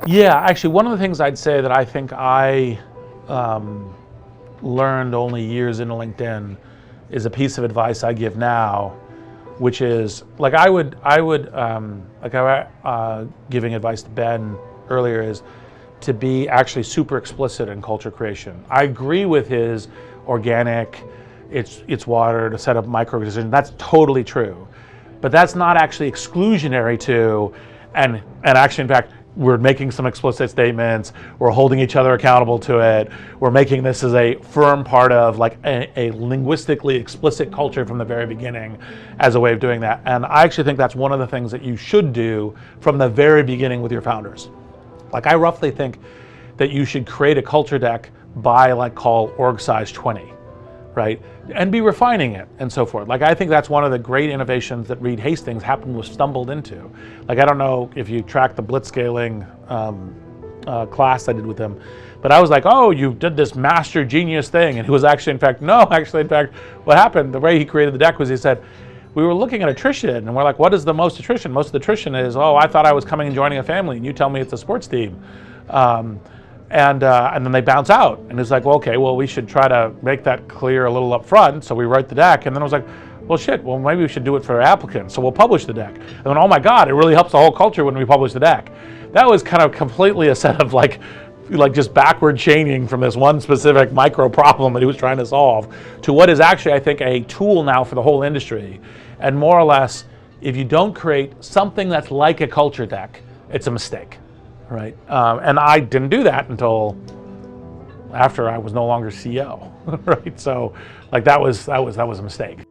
Yeah, actually, one of the things I'd say that I think I learned only years into LinkedIn is a piece of advice I give now, which is like giving advice to Ben earlier is to be actually super explicit in culture creation. I agree with his organic, it's water to set up micro decisions. That's totally true, but that's not actually exclusionary to, and actually in fact, we're making some explicit statements, we're holding each other accountable to it, we're making this as a firm part of like a linguistically explicit culture from the very beginning as a way of doing that. And I actually think that's one of the things that you should do from the very beginning with your founders. Like I roughly think that you should create a culture deck by like call org size 20, right? And be refining it and so forth. Like I think that's one of the great innovations that Reid Hastings stumbled into. Like I don't know if you track the blitzscaling class I did with him, but I was like, oh, you did this master genius thing. And he was actually, in fact, what happened, the way he created the deck was he said, we were looking at attrition and we're like, what is the most attrition? Most of the attrition is, oh, I thought I was coming and joining a family and you tell me it's a sports team. And then they bounce out. And it's like, well, okay, well, we should try to make that clear a little up front. So we write the deck. And then I was like, well, shit, well, maybe we should do it for applicants. So we'll publish the deck. And then, oh my God, it really helps the whole culture when we publish the deck. That was kind of completely a set of like just backward chaining from this one specific micro problem that he was trying to solve to what is actually, I think, a tool now for the whole industry. And more or less, if you don't create something that's like a culture deck, it's a mistake. Right, and I didn't do that until after I was no longer CEO. Right, so like that was a mistake.